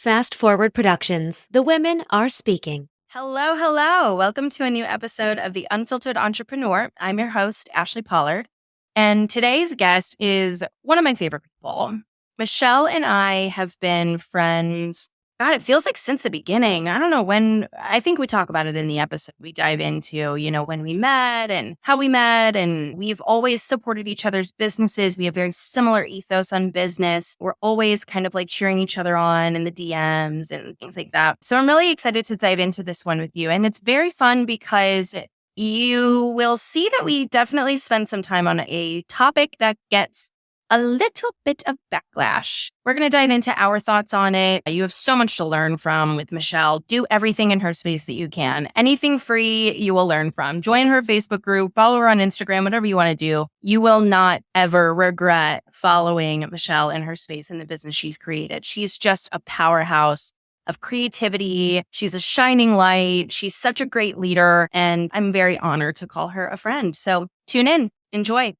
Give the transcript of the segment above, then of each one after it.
Fast Forward Productions. The women are speaking. Hello, hello. Welcome to a new episode of The Unfiltered Entrepreneur. I'm your host, Ashley Pollard. And today's guest is one of my favorite people. Michelle and I have been friends. God, it feels like since the beginning. I don't know when. I think we talk about it in the episode. We dive into, when we met and how we met. And we've always supported each other's businesses. We have very similar ethos on business. We're always kind of like cheering each other on in the DMs and things like that. So I'm really excited to dive into this one with you. And it's very fun because you will see that we definitely spend some time on a topic that gets a little bit of backlash. We're going to dive into our thoughts on it. You have so much to learn from with Michelle. Do everything in her space that you can. Anything free, you will learn from. Join her Facebook group, follow her on Instagram, whatever you want to do. You will not ever regret following Michelle in her space in the business she's created. She's just a powerhouse of creativity. She's a shining light. She's such a great leader, and I'm very honored to call her a friend. So tune in, enjoy.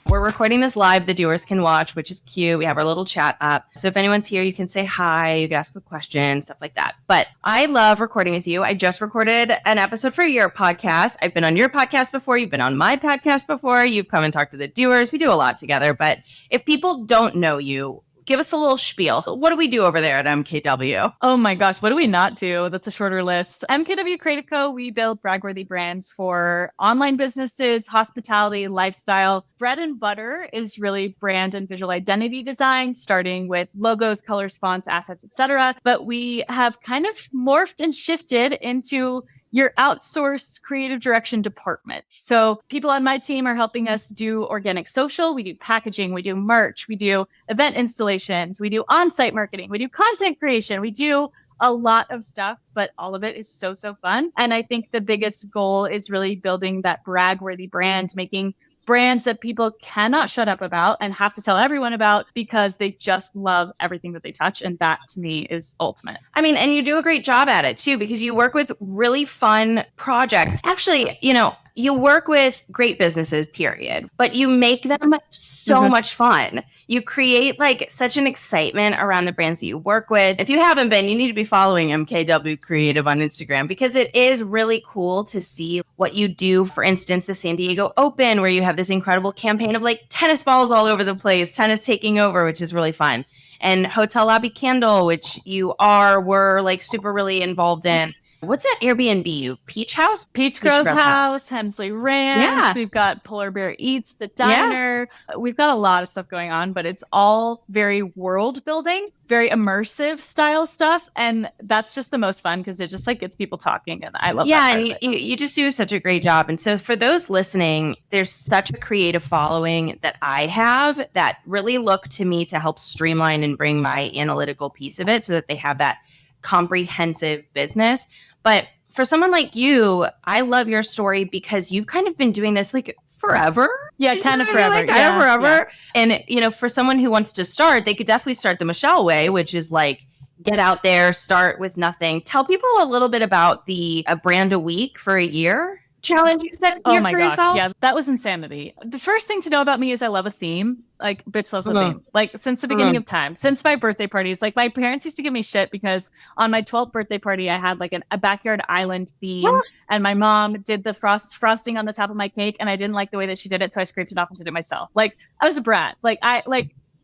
We're recording this live. The viewers can watch, which is cute. We have our little chat up. So if anyone's here, you can say hi, you can ask a question, stuff like that. But I love recording with you. I just recorded an episode for your podcast. I've been on your podcast before. You've been on my podcast before. You've come and talked to the viewers. We do a lot together. But if people don't know you, give us a little spiel. What do we do over there at MKW? Oh my gosh, what do we not do? That's a shorter list. MKW Creative Co, we build brag-worthy brands for online businesses, hospitality, lifestyle. Bread and butter is really brand and visual identity design, starting with logos, colors, fonts, assets, etc. But we have kind of morphed and shifted into your outsourced creative direction department. So people on my team are helping us do organic social. We do packaging, we do merch, we do event installations, we do on-site marketing, we do content creation, we do a lot of stuff, but all of it is so fun. And I think the biggest goal is really building that brag-worthy brand, making brands that people cannot shut up about and have to tell everyone about because they just love everything that they touch. And that to me is ultimate. I mean, and you do a great job at it too, because you work with really fun projects. Actually, you work with great businesses, period, but you make them so much fun. You create like such an excitement around the brands that you work with. If you haven't been, you need to be following MKW Creative on Instagram because it is really cool to see what you do. For instance, the San Diego Open, where you have this incredible campaign of like tennis balls all over the place, tennis taking over, which is really fun. And Hotel Lobby Candle, which were like super really involved in. What's that Airbnb? Peach House? Peach Grove House, Hemsley Ranch. Yeah. We've got Polar Bear Eats, The Diner. Yeah. We've got a lot of stuff going on, but it's all very world building, very immersive style stuff. And that's just the most fun because it just like gets people talking. And I love that. Yeah, and you just do such a great job. And so for those listening, there's such a creative following that I have that really look to me to help streamline and bring my analytical piece of it so that they have that comprehensive business. But for someone like you, I love your story because you've kind of been doing this like forever. Yeah, kind of forever. Kind of forever. Yeah. And, for someone who wants to start, they could definitely start the Michelle way, which is like, get out there, start with nothing. Tell people a little bit about the a brand a week for a year challenge you set oh my gosh yourself. Yeah, that was insanity. The first thing to know about me is I love a theme. Like bitch loves a theme, like since the beginning of time, since my birthday parties. Like my parents used to give me shit because on my 12th birthday party I had like a backyard island theme and my mom did the frosting on the top of my cake and I didn't like the way that she did it, so I scraped it off and did it myself. Like I was a brat.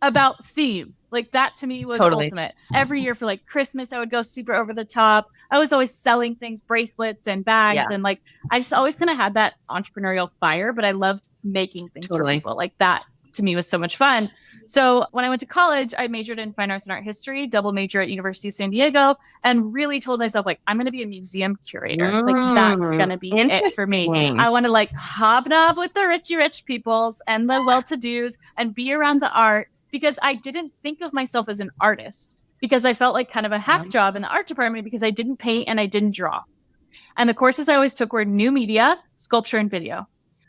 About themes. Like that to me was ultimate. Every year for like Christmas, I would go super over the top. I was always selling things, bracelets and bags. And like, I just always kind of had that entrepreneurial fire, but I loved making things for people. Like that to me was so much fun. So when I went to college, I majored in fine arts and art history, double major at University of San Diego, and really told myself like, I'm going to be a museum curator. Like that's going to be it for me. I want to like hobnob with the richy rich peoples and the well-to-dos and be around the art. Because I didn't think of myself as an artist because I felt like kind of a half job in the art department because I didn't paint and I didn't draw. And the courses I always took were new media, sculpture, and video.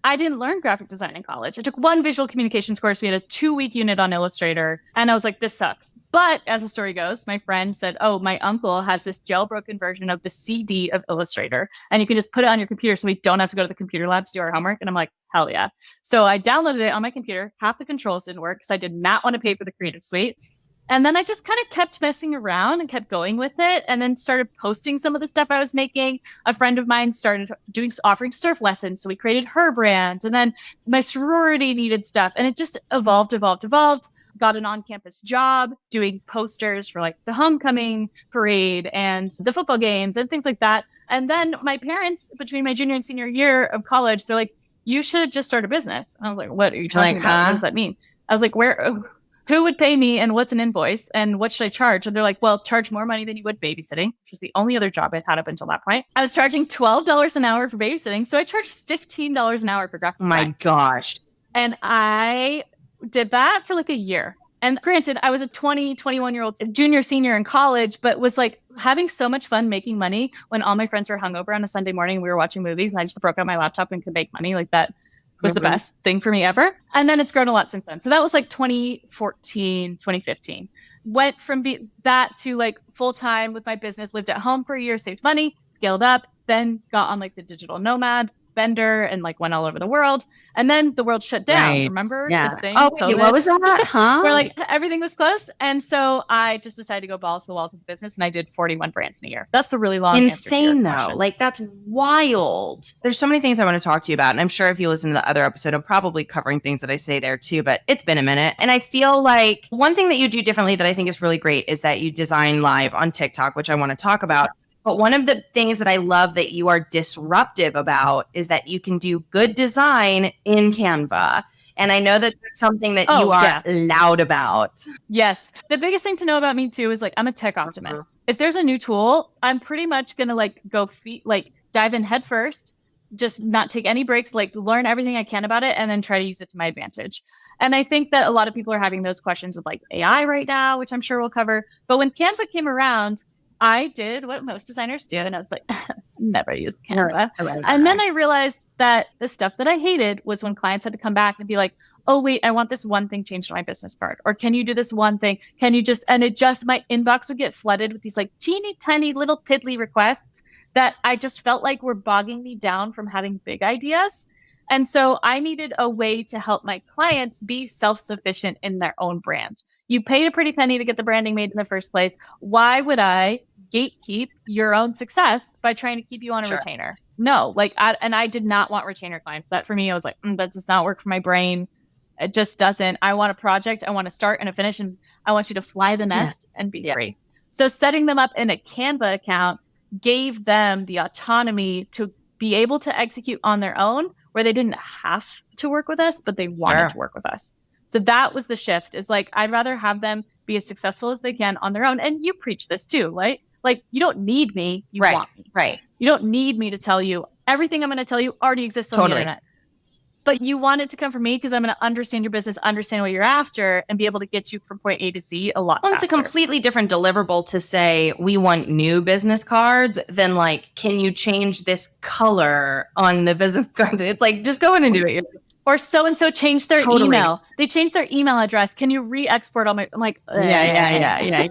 I didn't learn graphic design in college. I took one visual communications course. We had a 2-week unit on Illustrator. And I was like, this sucks. But as the story goes, my friend said, oh, my uncle has this jailbroken version of the CD of Illustrator. And you can just put it on your computer so we don't have to go to the computer lab to do our homework. And I'm like, hell yeah. So I downloaded it on my computer. Half the controls didn't work because I did not want to pay for the Creative Suite. And then I just kind of kept messing around and kept going with it, and then started posting some of the stuff I was making. A friend of mine started offering surf lessons. So we created her brand. And then my sorority needed stuff. And it just evolved. Got an on-campus job doing posters for like the homecoming parade and the football games and things like that. And then my parents, between my junior and senior year of college, they're like, you should just start a business. I was like, what are you talking about? What does that mean? I was like, who would pay me and what's an invoice and what should I charge? And they're like, well, charge more money than you would babysitting, which was the only other job I'd had up until that point. I was charging $12 an hour for babysitting. So I charged $15 an hour for graphic design. My gosh. And I did that for like a year. And granted, I was a 21-year-old junior, senior in college, but was like having so much fun making money when all my friends were hungover on a Sunday morning. We were watching movies and I just broke out my laptop and could make money. Like that was the best thing for me ever. And then it's grown a lot since then. So that was like 2014, 2015. Went from that to like full-time with my business, lived at home for a year, saved money, scaled up, then got on like the digital nomad bender and like went all over the world. And then the world shut down. Right. Remember this thing? Oh, wait, what was that? Huh? Where like everything was closed. And so I just decided to go balls to the walls of the business and I did 41 brands in a year. That's a really long insane though. Question. Like that's wild. There's so many things I want to talk to you about. And I'm sure if you listen to the other episode, I'm probably covering things that I say there too, but it's been a minute. And I feel like one thing that you do differently that I think is really great is that you design live on TikTok, which I want to talk about. But one of the things that I love that you are disruptive about is that you can do good design in Canva. And I know that that's something that you are loud about. Yes. The biggest thing to know about me too is like, I'm a tech optimist. If there's a new tool, I'm pretty much going to like dive in head first, just not take any breaks, like learn everything I can about it and then try to use it to my advantage. And I think that a lot of people are having those questions with like AI right now, which I'm sure we'll cover. But when Canva came around, I did what most designers do. And I was like, never used Canva. And then I realized that the stuff that I hated was when clients had to come back and be like, oh, wait, I want this one thing changed on my business card. Or can you do this one thing? Can you just, and my inbox would get flooded with these like teeny tiny little piddly requests that I just felt like were bogging me down from having big ideas. And so I needed a way to help my clients be self-sufficient in their own brand. You paid a pretty penny to get the branding made in the first place. Why would I gatekeep your own success by trying to keep you on a retainer? No, I did not want retainer clients. That for me, I was like, that does not work for my brain. It just doesn't. I want a project. I want to start and a finish, and I want you to fly the nest and be free. So setting them up in a Canva account gave them the autonomy to be able to execute on their own, where they didn't have to work with us, but they wanted to work with us. So that was the shift, is like, I'd rather have them be as successful as they can on their own. And you preach this too, right? Like, you don't need me. You want me. Right. You don't need me to tell you. Everything I'm going to tell you already exists on the internet. But you want it to come from me because I'm going to understand your business, understand what you're after, and be able to get you from point A to Z a lot faster. It's a completely different deliverable to say, we want new business cards than like, can you change this color on the business card? It's like, just go in and do it. Or so-and-so changed their email. They changed their email address. Can you re-export all my... I'm like, yeah.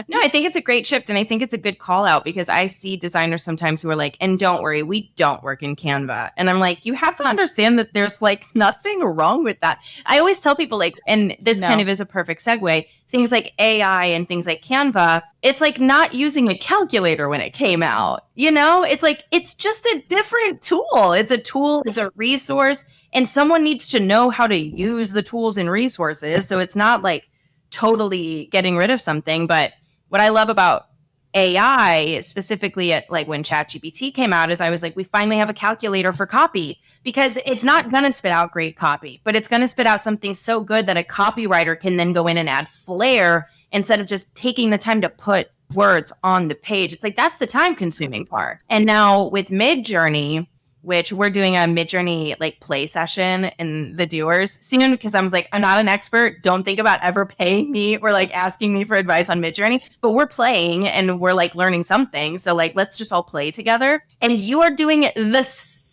No, I think it's a great shift. And I think it's a good call out because I see designers sometimes who are like, and don't worry, we don't work in Canva. And I'm like, you have to understand that there's like nothing wrong with that. I always tell people like, and this kind of is a perfect segue, things like AI and things like Canva, it's like not using a calculator when it came out. You know, it's like, it's just a different tool. It's a tool, it's a resource. And someone needs to know how to use the tools and resources. So it's not like totally getting rid of something. But what I love about AI, specifically at like when ChatGPT came out, is I was like, we finally have a calculator for copy, because it's not going to spit out great copy, but it's going to spit out something so good that a copywriter can then go in and add flair instead of just taking the time to put words on the page. It's like, that's the time consuming part. And now with MidJourney, which we're doing a MidJourney like play session in the doers soon, because I was like, I'm not an expert. Don't think about ever paying me or like asking me for advice on MidJourney, but we're playing and we're like learning something. So like, let's just all play together. And you are doing the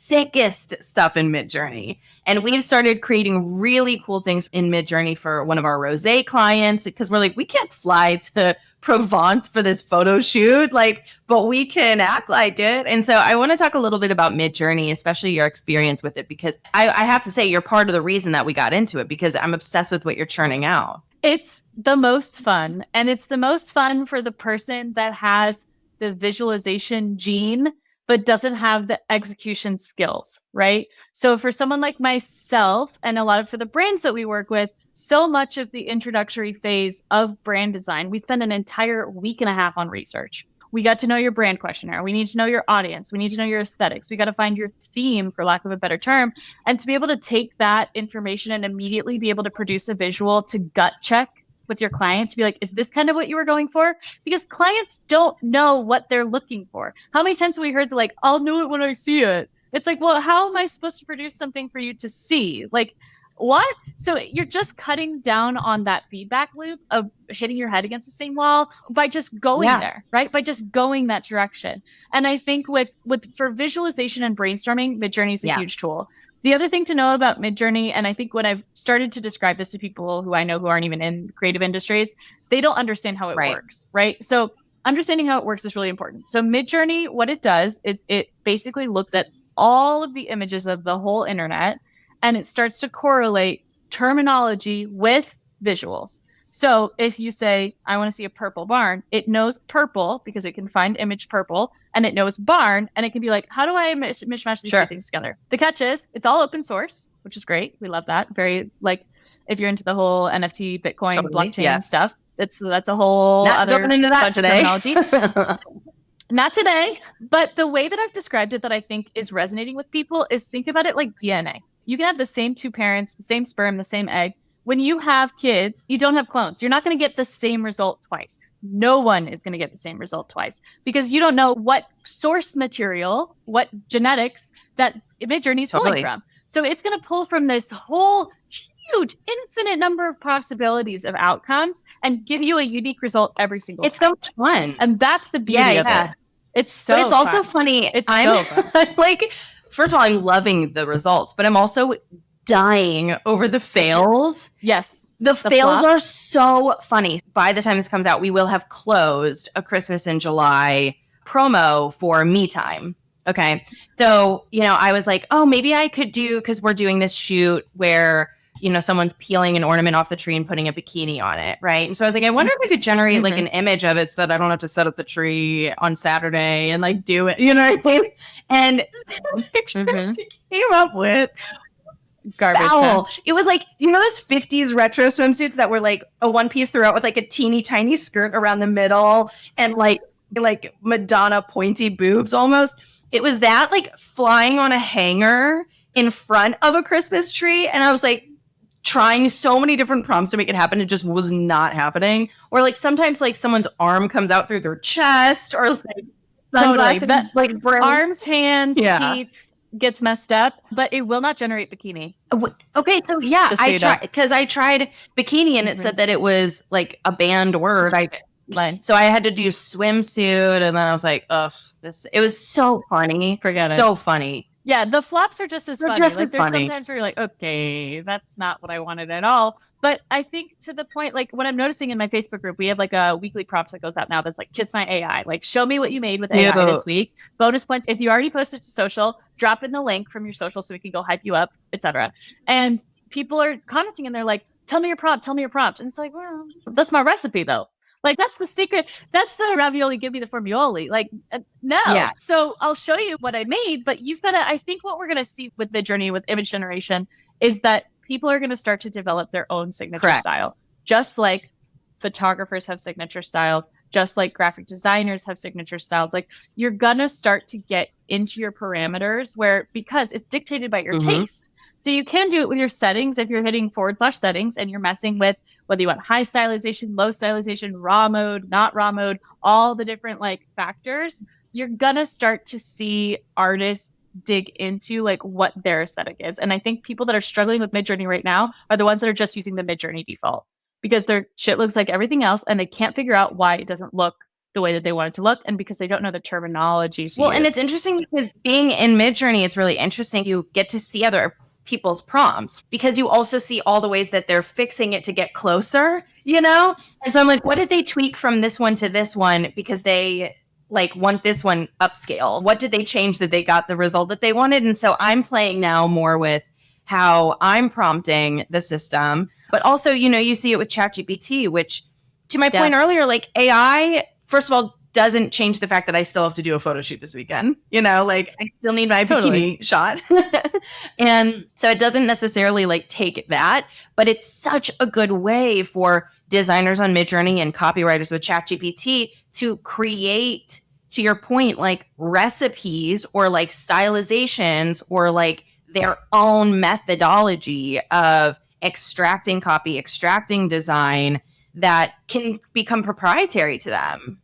sickest stuff in MidJourney. And we've started creating really cool things in MidJourney for one of our rosé clients, because we're like, we can't fly to Provence for this photo shoot, but we can act like it. And so I want to talk a little bit about MidJourney, especially your experience with it, because I have to say you're part of the reason that we got into it, because I'm obsessed with what you're churning out. It's the most fun. And it's the most fun for the person that has the visualization gene, but doesn't have the execution skills, right? So for someone like myself and a lot of for the brands that we work with, so much of the introductory phase of brand design, we spend an entire week and a half on research. We got to know your brand questionnaire. We need to know your audience. We need to know your aesthetics. We got to find your theme, for lack of a better term. And to be able to take that information and immediately be able to produce a visual to gut check with your client to be like, is this kind of what you were going for? Because clients don't know what they're looking for. How many times have we heard like, I'll know it when I see it? It's like, well, how am I supposed to produce something for you to see? Like, what? So you're just cutting down on that feedback loop of hitting your head against the same wall by just going there, right? By just going that direction. And I think with for visualization and brainstorming, MidJourney is a huge tool. The other thing to know about MidJourney, and I think when I've started to describe this to people who I know who aren't even in creative industries, they don't understand how it works, right? So understanding how it works is really important. So MidJourney, what it does is it basically looks at all of the images of the whole internet, and it starts to correlate terminology with visuals. So if you say, I want to see a purple barn, it knows purple because it can find image purple, and it knows barn, and it can be like, how do I mishmash these two things together? The catch is it's all open source, which is great. We love that. Very, like, if you're into the whole NFT, Bitcoin, blockchain stuff, that's a whole other going into that today. Terminology. Not today, but the way that I've described it that I think is resonating with people is think about it like DNA. You can have the same two parents, the same sperm, the same egg. When you have kids, you don't have clones. You're not going to get the same result twice. No one is going to get the same result twice because you don't know what source material, what genetics that MidJourney is pulling from. So it's going to pull from this whole huge, infinite number of possibilities of outcomes and give you a unique result every single time. It's so much fun. And that's the beauty of it. It's so But it's also funny. It's so fun. Like, first of all, I'm loving the results, but I'm also dying over the fails. Yes. The fails flops are so funny. By the time this comes out, we will have closed a Christmas in July promo for Me Time. Okay. So, I was like, oh, maybe I could do, because we're doing this shoot where, someone's peeling an ornament off the tree and putting a bikini on it. Right. And so I was like, I wonder if we could generate like an image of it so that I don't have to set up the tree on Saturday and like do it. You know what I mean? And the pictures he came up with, garbage. It was like, those 50s retro swimsuits that were like a one piece throughout with like a teeny tiny skirt around the middle and like Madonna pointy boobs almost. It was that like flying on a hanger in front of a Christmas tree. And I was like trying so many different prompts to make it happen. It just was not happening. Or like sometimes like someone's arm comes out through their chest or like sunglasses, like arms, hands, teeth gets messed up, but it will not generate bikini. Okay, so I tried because I tried bikini and it said that it was like a banned word. So I had to do swimsuit, and then I was like, ugh, it was so funny. Forget it. So funny. Yeah, the flops are just as funny. Just like as there's funny. Sometimes where you're like, okay, that's not what I wanted at all. But I think to the point, like what I'm noticing in my Facebook group, we have like a weekly prompt that goes out now that's like, kiss my AI. Like, show me what you made with AI this week. Bonus points. If you already posted to social, drop in the link from your social so we can go hype you up, etc. And people are commenting and they're like, tell me your prompt. And it's like, well, that's my recipe though. Like, that's the secret. That's the ravioli. Give me the formioli. Like, no. Yeah. So I'll show you what I made, but you've got to, I think what we're going to see with MidJourney, with image generation, is that people are going to start to develop their own signature style. Just like photographers have signature styles, just like graphic designers have signature styles. Like, you're going to start to get into your parameters because it's dictated by your taste. So you can do it with your settings if you're hitting /settings and you're messing with whether you want high stylization, low stylization, raw mode, not raw mode, all the different like factors. You're going to start to see artists dig into like what their aesthetic is. And I think people that are struggling with MidJourney right now are the ones that are just using the MidJourney default because their shit looks like everything else and they can't figure out why it doesn't look the way that they want it to look, and because they don't know the terminology to Well, use. and it's interesting because being in MidJourney, it's really interesting. You get to see other people's prompts because you also see all the ways that they're fixing it to get closer, you know? And so I'm like, what did they tweak from this one to this one because they like want this one upscale? What did they change that they got the result that they wanted? And so I'm playing now more with how I'm prompting the system, but also, you know, you see it with ChatGPT, which to my point earlier, like AI, first of all, doesn't change the fact that I still have to do a photo shoot this weekend. You know, like I still need my bikini shot. And so it doesn't necessarily like take that, but it's such a good way for designers on MidJourney and copywriters with ChatGPT to create, to your point, like recipes or like stylizations or like their own methodology of extracting copy, extracting design that can become proprietary to them.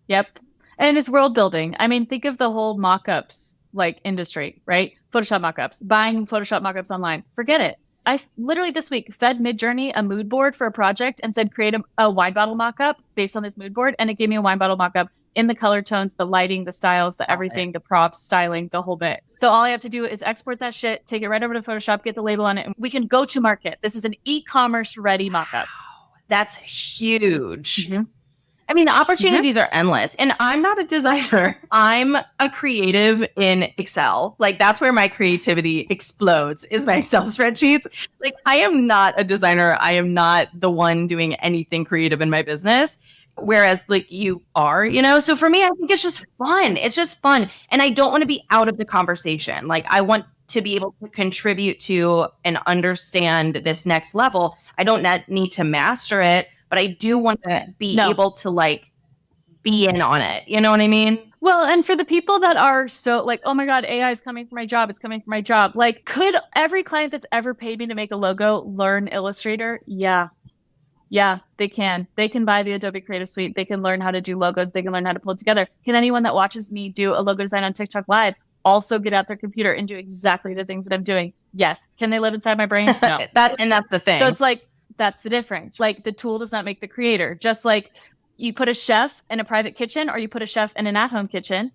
Yep. And it's world building. I mean, think of the whole mock-ups like industry, right? Photoshop mock-ups, buying Photoshop mock-ups online. Forget it. I literally this week fed MidJourney a mood board for a project and said, create a wine bottle mock-up based on this mood board. And it gave me a wine bottle mock-up in the color tones, the lighting, the styles, the everything, the props, styling, the whole bit. So all I have to do is export that shit, take it right over to Photoshop, get the label on it, and we can go to market. This is an e-commerce ready mock-up. That's huge. Mm-hmm. I mean, the opportunities are endless. And I'm not a designer. I'm a creative in Excel. Like that's where my creativity explodes is my Excel spreadsheets. Like I am not a designer. I am not the one doing anything creative in my business. Whereas like you are, you know? So for me, I think it's just fun. It's just fun. And I don't want to be out of the conversation. Like I want to be able to contribute to and understand this next level. I don't need to master it, but I do want to be able to like be in on it. You know what I mean? Well, and for the people that are so like, oh my God, AI is coming for my job. It's coming for my job. Like, could every client that's ever paid me to make a logo learn Illustrator? Yeah. Yeah, they can. They can buy the Adobe Creative Suite. They can learn how to do logos. They can learn how to pull it together. Can anyone that watches me do a logo design on TikTok Live also get out their computer and do exactly the things that I'm doing? Yes. Can they live inside my brain? No. That's the thing. So it's like, that's the difference. Like the tool does not make the creator. Just like you put a chef in a private kitchen or you put a chef in an at-home kitchen,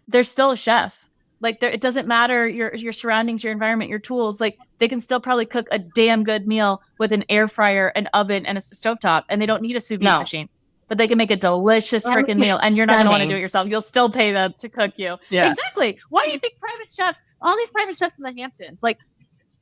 there's still a chef. Like it doesn't matter your surroundings, your environment, your tools. Like they can still probably cook a damn good meal with an air fryer, an oven, and a stovetop, and they don't need a sous vide machine. But they can make a delicious freaking meal, and you're not going to want to do it yourself. You'll still pay them to cook you. Yeah. Exactly. Why do you think private chefs, all these private chefs in the Hamptons, like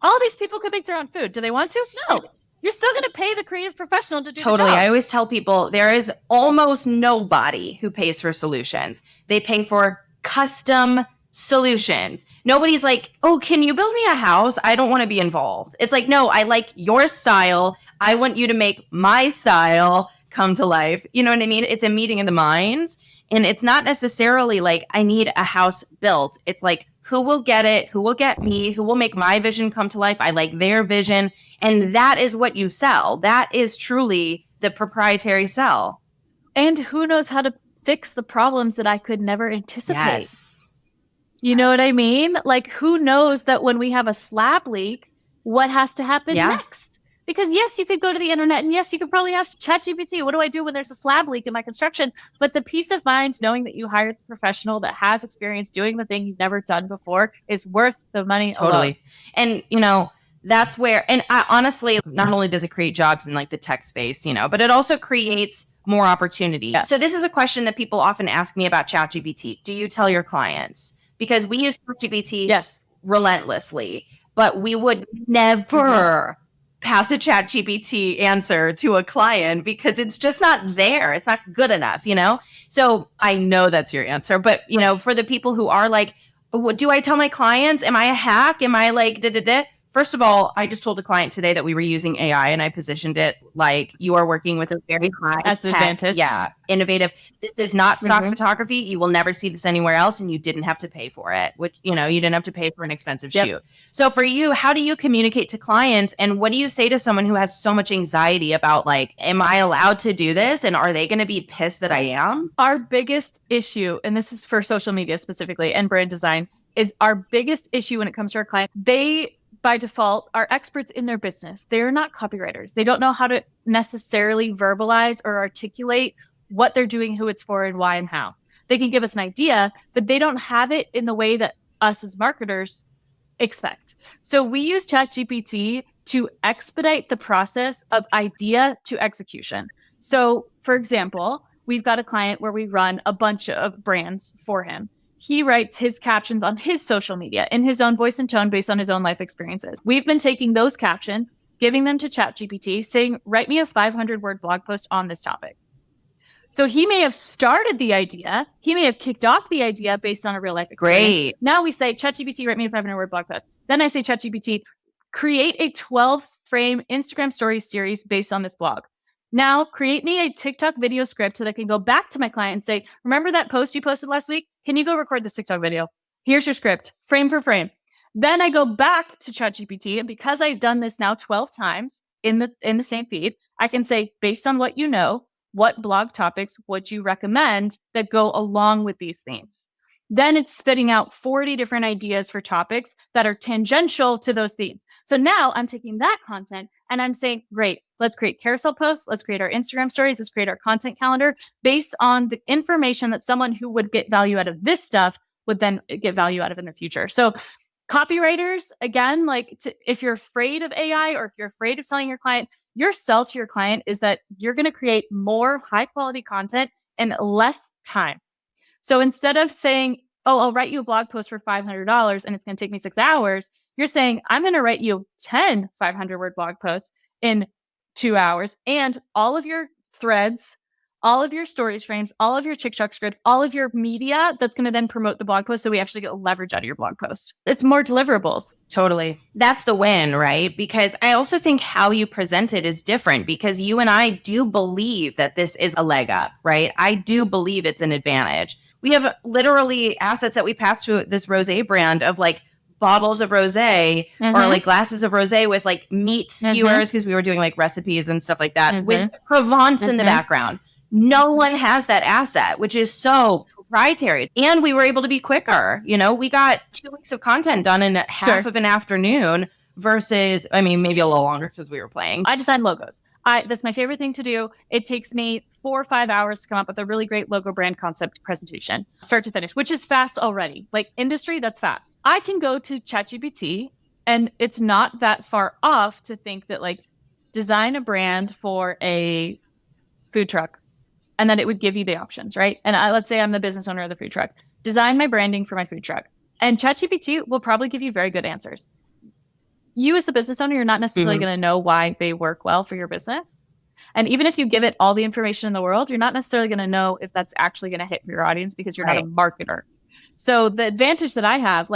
all these people could make their own food? Do they want to? No. You're still going to pay the creative professional to do the job. I always tell people there is almost nobody who pays for solutions. They pay for custom solutions. Nobody's like, oh, can you build me a house? I don't want to be involved. It's like, no, I like your style. I want you to make my style come to life. You know what I mean? It's a meeting of the minds. And it's not necessarily like I need a house built. It's like, who will get it? Who will get me? Who will make my vision come to life? I like their vision. And that is what you sell. That is truly the proprietary sell. And who knows how to fix the problems that I could never anticipate. Yes. You know what I mean? Like, who knows that when we have a slab leak, what has to happen next? Because yes, you could go to the internet and yes, you could probably ask ChatGPT, what do I do when there's a slab leak in my construction? But the peace of mind knowing that you hired a professional that has experience doing the thing you've never done before is worth the money. Totally. Alone. And, you know, that's where, and I, honestly, not only does it create jobs in like the tech space, you know, but it also creates more opportunity. Yes. So this is a question that people often ask me about ChatGPT. Do you tell your clients? Because we use ChatGPT relentlessly, but we would never pass a ChatGPT answer to a client because it's just not there. It's not good enough, you know? So I know that's your answer, but you know, for the people who are like, what do I tell my clients? Am I a hack? Am I like, da-da-da? First of all, I just told a client today that we were using AI and I positioned it like you are working with a very high advantage. Yeah, innovative. This is not stock photography. You will never see this anywhere else and you didn't have to pay for it, which, you know, you didn't have to pay for an expensive shoot. So for you, how do you communicate to clients and what do you say to someone who has so much anxiety about like, am I allowed to do this? And are they going to be pissed that I am? Our biggest issue, and this is for social media specifically and brand design, is our biggest issue when it comes to our client. They by default, are experts in their business. They are not copywriters. They don't know how to necessarily verbalize or articulate what they're doing, who it's for, and why and how. They can give us an idea, but they don't have it in the way that us as marketers expect. So we use ChatGPT to expedite the process of idea to execution. So, for example, we've got a client where we run a bunch of brands for him. He writes his captions on his social media in his own voice and tone based on his own life experiences. We've been taking those captions, giving them to ChatGPT, saying, write me a 500-word blog post on this topic. So he may have started the idea. He may have kicked off the idea based on a real life experience. Great. Now we say, ChatGPT, write me a 500-word blog post. Then I say, ChatGPT, create a 12-frame Instagram stories series based on this blog. Now create me a TikTok video script so that I can go back to my client and say, remember that post you posted last week? Can you go record this TikTok video? Here's your script, frame for frame. Then I go back to ChatGPT, and because I've done this now 12 times in the same feed, I can say, based on what you know, what blog topics would you recommend that go along with these themes? Then it's spitting out 40 different ideas for topics that are tangential to those themes. So now I'm taking that content and I'm saying, great, let's create carousel posts. Let's create our Instagram stories. Let's create our content calendar based on the information that someone who would get value out of this stuff would then get value out of in the future. So copywriters, again, if you're afraid of AI or if you're afraid of selling your client, your sell to your client is that you're going to create more high quality content in less time. So instead of saying, oh, I'll write you a blog post for $500 and it's going to take me 6 hours, you're saying, I'm going to write you 10 500-word blog posts in 2 hours, and all of your threads, all of your stories frames, all of your TikTok scripts, all of your media that's going to then promote the blog post, so we actually get leverage out of your blog post. It's more deliverables. Totally. That's the win, right? Because I also think how you present it is different, because you and I do believe that this is a leg up, right? I do believe it's an advantage. We have literally assets that we pass to this rosé brand of bottles of rosé or glasses of rosé with meat skewers, because we were doing recipes and stuff like that with Provence in the background. No one has that asset, which is so proprietary. And we were able to be quicker. We got 2 weeks of content done in half of an afternoon versus, maybe a little longer because we were playing. I design logos. That's my favorite thing to do. It takes me 4 or 5 hours to come up with a really great logo brand concept presentation, start to finish, which is fast already. Industry, that's fast. I can go to ChatGPT, and it's not that far off to think that design a brand for a food truck, and then it would give you the options, right? And let's say I'm the business owner of the food truck. Design my branding for my food truck. And ChatGPT will probably give you very good answers. You as the business owner, you're not necessarily going to know why they work well for your business. And even if you give it all the information in the world, you're not necessarily going to know if that's actually going to hit your audience, because you're not a marketer. So the advantage that I have,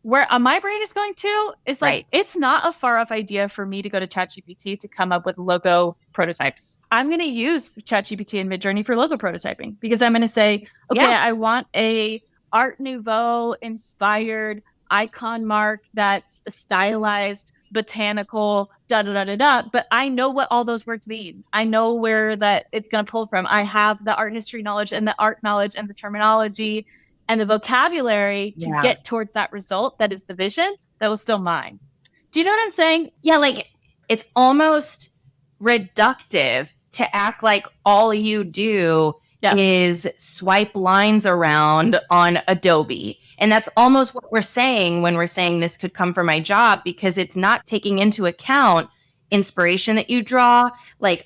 where my brain is going to is it's not a far off idea for me to go to ChatGPT to come up with logo prototypes. I'm going to use ChatGPT and MidJourney for logo prototyping, because I'm going to say, okay, I want a Art Nouveau inspired icon mark that's stylized, botanical, but I know what all those words mean. I know where that it's going to pull from. I have the art history knowledge and the art knowledge and the terminology and the vocabulary to get towards that result. That is the vision that was still mine. Do you know what I'm saying? Yeah, it's almost reductive to act like all you do is swipe lines around on Adobe. And that's almost what we're saying when we're saying this could come from my job, because it's not taking into account inspiration that you draw,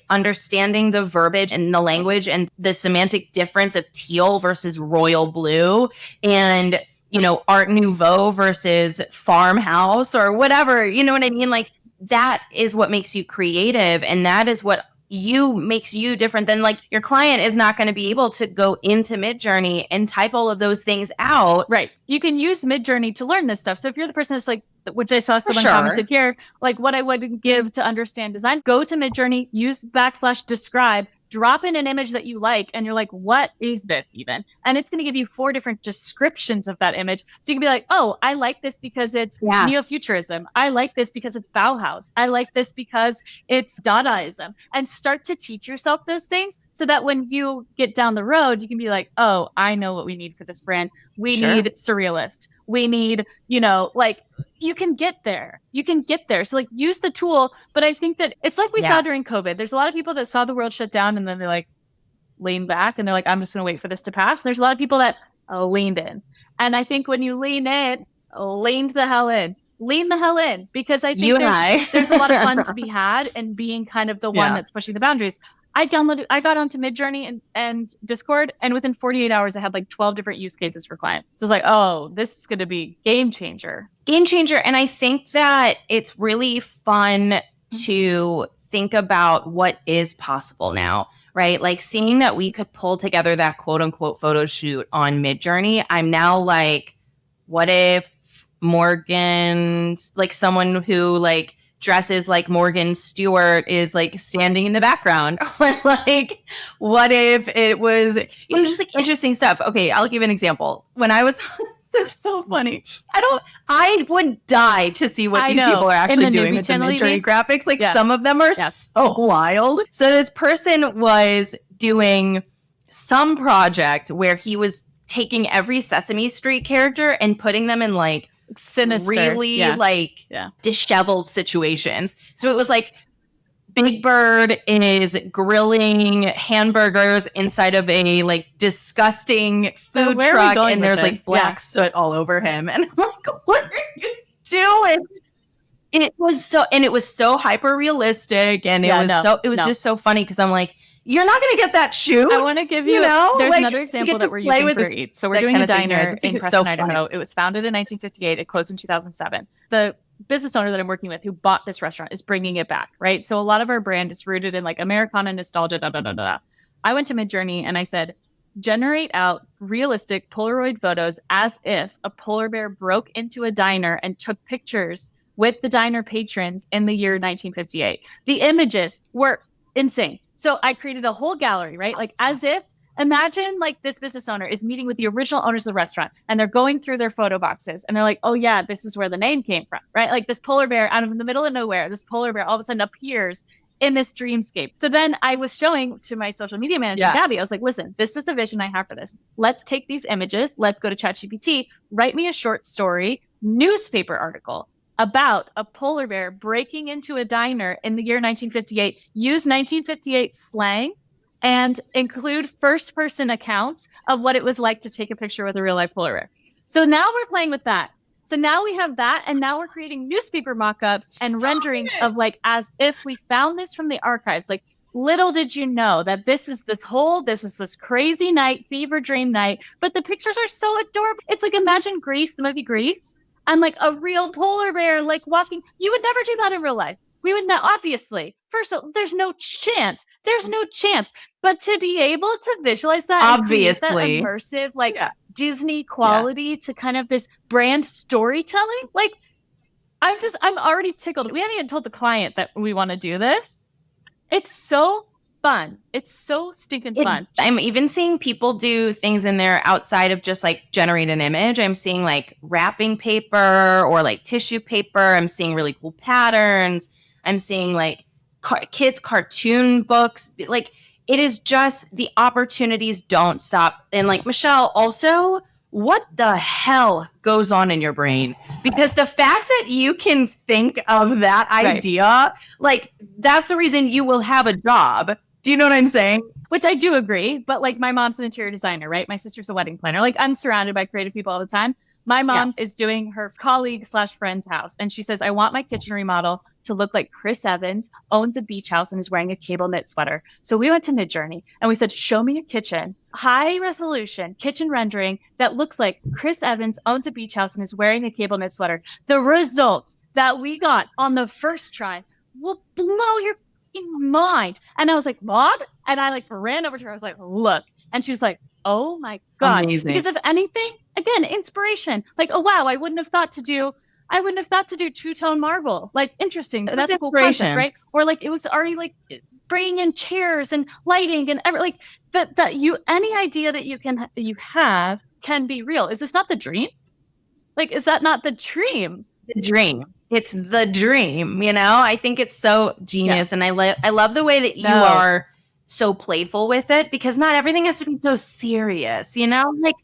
understanding the verbiage and the language and the semantic difference of teal versus royal blue, and, Art Nouveau versus farmhouse or whatever. You know what I mean? That is what makes you creative. And that is what makes you different than your client is not going to be able to go into MidJourney and type all of those things out. Right. You can use MidJourney to learn this stuff. So if you're the person that's which I saw someone commented here, what I would give to understand design, go to MidJourney, use /describe, drop in an image that you like, and you're like, what is this even? And it's going to give you 4 different descriptions of that image. So you can be like, oh, I like this because it's neo-futurism. I like this because it's Bauhaus. I like this because it's Dadaism. And start to teach yourself those things so that when you get down the road, you can be like, oh, I know what we need for this brand. We need surrealist. We need, you can get there. You can get there. So use the tool. But I think that it's we saw during COVID. There's a lot of people that saw the world shut down and then they're like, lean back and they're like, I'm just going to wait for this to pass. And there's a lot of people that leaned in. And I think when you lean in, lean the hell in. Lean the hell in, because I think there's a lot of fun to be had and being kind of the one that's pushing the boundaries. I got onto MidJourney and Discord, and within 48 hours, I had like 12 different use cases for clients. So it's like, oh, this is going to be game changer. Game changer. And I think that it's really fun to think about what is possible now, right? Like seeing that we could pull together that quote unquote photo shoot on MidJourney. I'm now like, what if Morgan, like someone who like dresses like Morgan Stewart is like standing in the background? Or like, what if it was, just like interesting stuff. Okay, I'll give an example. When I was, it's so funny. I would die to see what these people are actually doing with the MidJourney graphics. Like some of them are so wild. So this person was doing some project where he was taking every Sesame Street character and putting them in like sinister, really disheveled situations. So it was like Big Bird is grilling hamburgers inside of a like disgusting food truck, and there's like black soot all over him. And I'm like, what are you doing? It was so hyper realistic, and it was just so funny because I'm like, you're not going to get that shoe. I want to give you, there's like, another example that we're using for Eats. So we're doing a diner in Preston, Idaho. It was founded in 1958. It closed in 2007. The business owner that I'm working with who bought this restaurant is bringing it back, right? So a lot of our brand is rooted in like Americana nostalgia, I went to MidJourney and I said, generate out realistic Polaroid photos as if a polar bear broke into a diner and took pictures with the diner patrons in the year 1958. The images were insane. So I created a whole gallery, right? Like as if, imagine like this business owner is meeting with the original owners of the restaurant and they're going through their photo boxes and they're like, oh yeah, this is where the name came from, right? Like this polar bear out of the middle of nowhere, this polar bear all of a sudden appears in this dreamscape. So then I was showing to my social media manager, Gabby, I was like, listen, this is the vision I have for this. Let's take these images. Let's go to ChatGPT, write me a short story, newspaper article about a polar bear breaking into a diner in the year 1958, use 1958 slang, and include first-person accounts of what it was like to take a picture with a real-life polar bear. So now we're playing with that. So now we have that, and now we're creating newspaper mock-ups and renderings of like as if we found this from the archives. Like, little did you know that this was this crazy night, fever dream night, but the pictures are so adorable. It's like, imagine Grease, the movie Grease, and like a real polar bear, like walking. You would never do that in real life. We would not, obviously. First of all, there's no chance. But to be able to visualize that, obviously, that immersive, like Disney quality to kind of this brand storytelling, like I'm already tickled. We haven't even told the client that we want to do this. It's so fun. It's so stinking fun. I'm even seeing people do things in there outside of just like generate an image. I'm seeing like wrapping paper or like tissue paper. I'm seeing really cool patterns. I'm seeing like kids' cartoon books. Like, it is just, the opportunities don't stop. And like, Michelle, also, what the hell goes on in your brain? Because the fact that you can think of that idea, like, that's the reason you will have a job. Do you know what I'm saying? Which I do agree. But like, my mom's an interior designer, right? My sister's a wedding planner. Like, I'm surrounded by creative people all the time. My mom is doing her colleague/friend's house. And she says, I want my kitchen remodel to look like Chris Evans owns a beach house and is wearing a cable knit sweater. So we went to MidJourney and we said, show me a kitchen, high resolution kitchen rendering that looks like Chris Evans owns a beach house and is wearing a cable knit sweater. The results that we got on the first try will blow your mind. And I was like, Mom? And I like ran over to her. I was like, look. And she was like, oh my God. Amazing. Because if anything, again, inspiration. Like, oh wow, I wouldn't have thought to do two-tone marble. Like, interesting. That's a cool concept, right? Or like, it was already like bringing in chairs and lighting and like that you, any idea that you have can be real. Is this not the dream? Like, is that not the dream? The dream. It's the dream, you know? I think it's so genius. And I love the way that you are so playful with it, because not everything has to be so serious, you know? Like,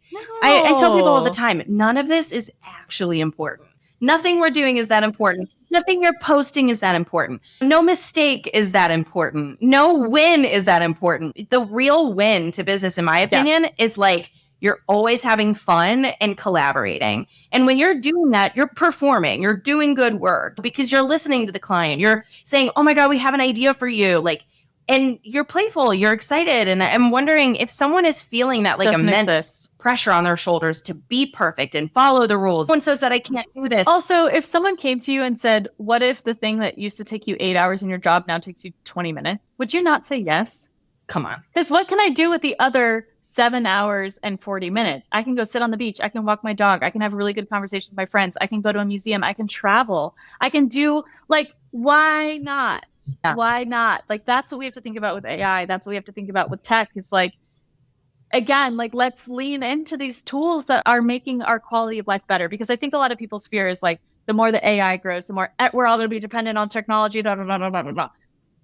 I tell people all the time, none of this is actually important. Nothing we're doing is that important. Nothing you're posting is that important. No mistake is that important. No win is that important. The real win to business, in my opinion, is like you're always having fun and collaborating. And when you're doing that, you're performing, you're doing good work because you're listening to the client. You're saying, oh my God, we have an idea for you. Like, and you're playful, you're excited. And I'm wondering if someone is feeling that like immense pressure on their shoulders to be perfect and follow the rules. Someone says that I can't do this. Also, if someone came to you and said, what if the thing that used to take you 8 hours in your job now takes you 20 minutes? Would you not say yes? Come on. Because what can I do with the other 7 hours and 40 minutes? I can go sit on the beach. I can walk my dog. I can have really good conversations with my friends. I can go to a museum. I can travel. I can do like, why not? Yeah. Why not? Like, that's what we have to think about with AI. That's what we have to think about with tech is like, again, like, let's lean into these tools that are making our quality of life better. Because I think a lot of people's fear is like, the more the AI grows, the more we're all going to be dependent on technology. Blah, blah, blah, blah, blah, blah.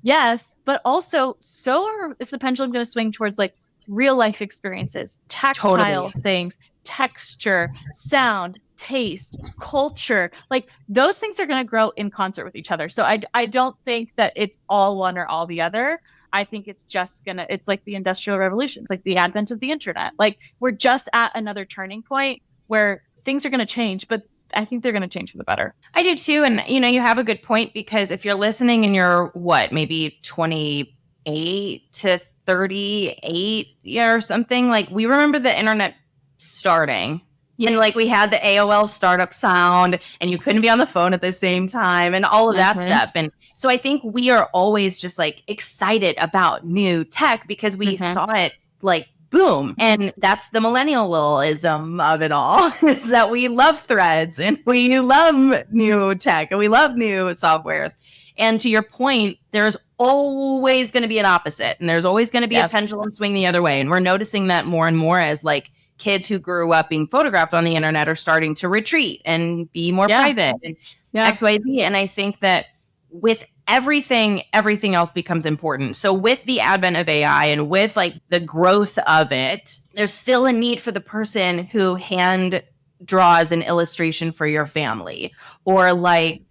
Yes, but also is the pendulum going to swing towards like real life experiences, tactile things, texture, sound, taste, culture. Like those things are going to grow in concert with each other. So I don't think that it's all one or all the other. I think it's just it's like the Industrial Revolution. It's like the advent of the internet. Like we're just at another turning point where things are going to change, but I think they're going to change for the better. I do too. And, you know, you have a good point because if you're listening and you're maybe 28 to 38 or something, like we remember the internet starting. And like we had the AOL startup sound and you couldn't be on the phone at the same time and all of that stuff. And so I think we are always just like excited about new tech because we saw it like boom. And that's the millennialism of it all is that we love threads and we love new tech and we love new softwares. And to your point, there's always going to be an opposite and there's always going to be a pendulum swing the other way. And we're noticing that more and more as like kids who grew up being photographed on the internet are starting to retreat and be more private and XYZ. And I think that with everything else becomes important. So with the advent of AI and with like the growth of it, there's still a need for the person who hand draws an illustration for your family or like,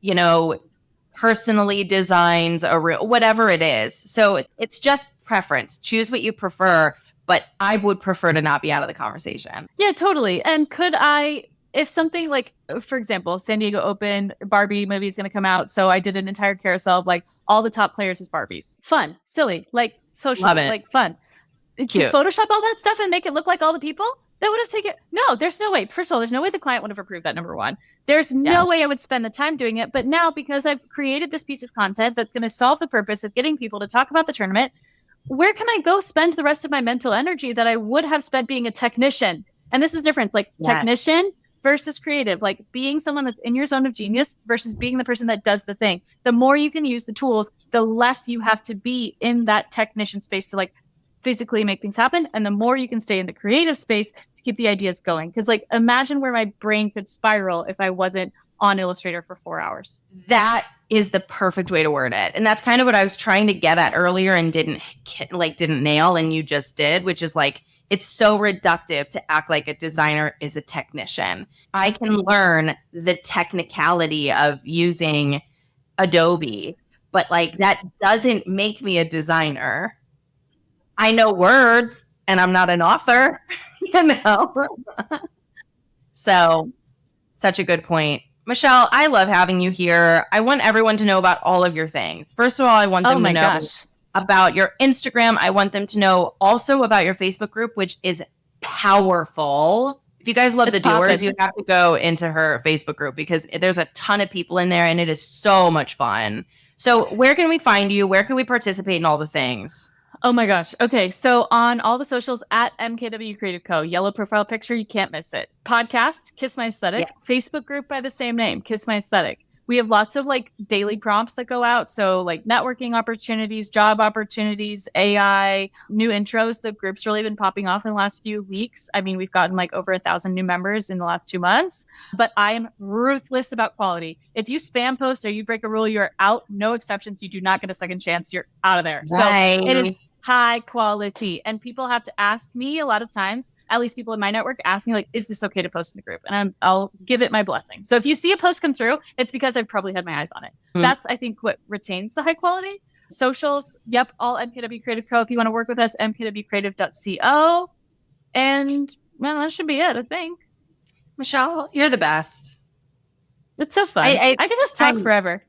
you know, personally designs a whatever it is. So it's just preference. Choose what you prefer, but I would prefer to not be out of the conversation. Yeah, totally. And if something like, for example, San Diego Open, Barbie movie is going to come out. So I did an entire carousel of like all the top players as Barbies. Fun, silly, like social, like fun. Cute. Just Photoshop all that stuff and make it look like all the people? That would have taken, no, there's no way. First of all, there's no way the client would have approved that, number one. There's no way I would spend the time doing it. But now, because I've created this piece of content that's going to solve the purpose of getting people to talk about the tournament, where can I go spend the rest of my mental energy that I would have spent being a technician? And this is different, like technician versus creative, like being someone that's in your zone of genius versus being the person that does the thing. The more you can use the tools, the less you have to be in that technician space to like physically make things happen. And the more you can stay in the creative space to keep the ideas going. Because like, imagine where my brain could spiral if I wasn't on Illustrator for 4 hours. That is the perfect way to word it. And that's kind of what I was trying to get at earlier and didn't nail. And you just did, which is like, it's so reductive to act like a designer is a technician. I can learn the technicality of using Adobe, but like that doesn't make me a designer. I know words and I'm not an author, you know? So such a good point. Michelle, I love having you here. I want everyone to know about all of your things. First of all, I want them to know about your Instagram. I want them to know also about your Facebook group, which is powerful. If you guys love the doers, you have to go into her Facebook group because there's a ton of people in there and it is so much fun. So where can we find you? Where can we participate in all the things? Oh my gosh. Okay. So on all the socials at MKW Creative Co, yellow profile picture, you can't miss it. Podcast, Kiss My Aesthetic. Yes. Facebook group by the same name, Kiss My Aesthetic. We have lots of like daily prompts that go out. So like networking opportunities, job opportunities, AI, new intros. The group's really been popping off in the last few weeks. I mean, we've gotten like over 1,000 new members in the last 2 months, but I am ruthless about quality. If you spam post or you break a rule, you're out. No exceptions. You do not get a second chance. You're out of there. Right. So it is high quality. And people have to ask me a lot of times, at least people in my network ask me like, is this okay to post in the group? And I'll give it my blessing. So if you see a post come through, it's because I've probably had my eyes on it. That's, I think, what retains the high quality. Socials, yep, all MKW Creative Co. If you want to work with us, mkwcreative.co. And well, that should be it, I think. Michelle, you're the best. It's so fun. I could just talk forever.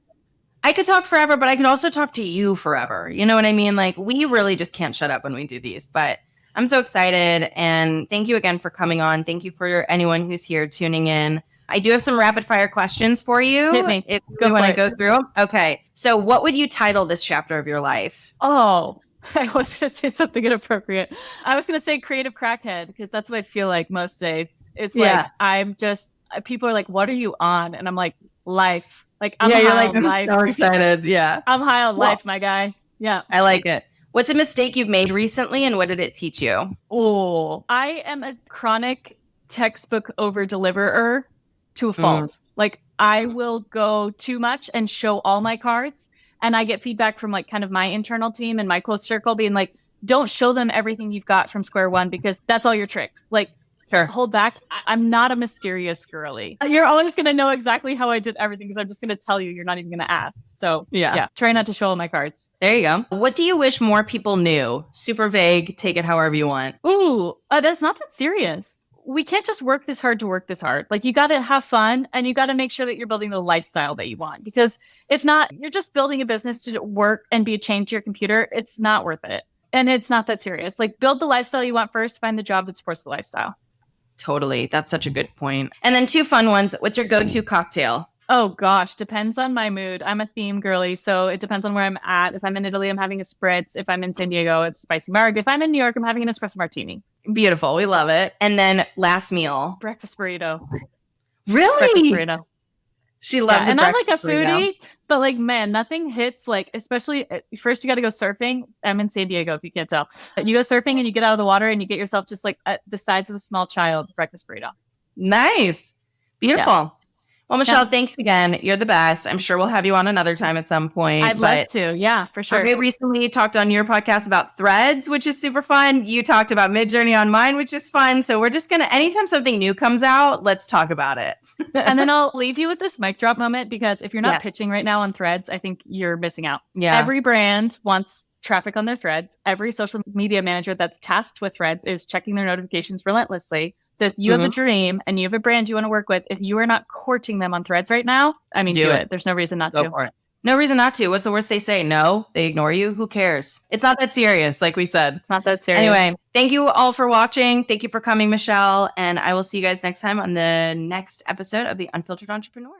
I could talk forever, but I could also talk to you forever. You know what I mean? Like, we really just can't shut up when we do these. But I'm so excited. And thank you again for coming on. Thank you for anyone who's here tuning in. I do have some rapid fire questions for you. Hit me. If you want to go through them. Okay. So what would you title this chapter of your life? Oh, I was going to say something inappropriate. I was going to say creative crackhead, because that's what I feel like most days. It's like, I'm just, people are like, what are you on? And I'm like, life. Like, I'm high on life. So excited. Yeah. I'm high on life, my guy. Yeah. I like it. What's a mistake you've made recently and what did it teach you? Oh, I am a chronic textbook over deliverer to a fault. Like, I will go too much and show all my cards. And I get feedback from like kind of my internal team and my close circle being like, don't show them everything you've got from square one, because that's all your tricks. Like, hold back. I'm not a mysterious girly. You're always going to know exactly how I did everything, because I'm just going to tell you. You're not even going to ask. So yeah, try not to show all my cards. There you go. What do you wish more people knew? Super vague. Take it however you want. Ooh, that's not that serious. We can't just work this hard to work this hard. Like, you got to have fun, and you got to make sure that you're building the lifestyle that you want. Because if not, you're just building a business to work and be a chain to your computer. It's not worth it. And it's not that serious. Like, build the lifestyle you want first, find the job that supports the lifestyle. Totally. That's such a good point. And then 2 fun ones. What's your go-to cocktail? Oh gosh, depends on my mood. I'm a theme girly, so it depends on where I'm at. If I'm in Italy, I'm having a spritz. If I'm in San Diego, it's spicy marg. If I'm in New York, I'm having an espresso martini. Beautiful. We love it. And then last meal. Breakfast burrito. Really? Breakfast burrito. She loves it. And I'm like a foodie, but like, man, nothing hits like, especially first you got to go surfing. I'm in San Diego, if you can't tell. You go surfing and you get out of the water and you get yourself just like at the size of a small child, breakfast burrito. Nice. Beautiful. Yeah. Well, Michelle, thanks again. You're the best. I'm sure we'll have you on another time at some point. I'd love to. Yeah, for sure. I recently talked on your podcast about threads, which is super fun. You talked about MidJourney on mine, which is fun. So we're just going to, anytime something new comes out, let's talk about it. And then I'll leave you with this mic drop moment, because if you're not pitching right now on threads, I think you're missing out. Yeah. Every brand wants traffic on their threads. Every social media manager that's tasked with threads is checking their notifications relentlessly. So if you have a dream and you have a brand you want to work with, if you are not courting them on threads right now, I mean, do it. There's no reason not to. Go for it. No reason not to. What's the worst they say? No, they ignore you. Who cares? It's not that serious, like we said. It's not that serious. Anyway, thank you all for watching. Thank you for coming, Michelle. And I will see you guys next time on the next episode of The Unfiltered Entrepreneur.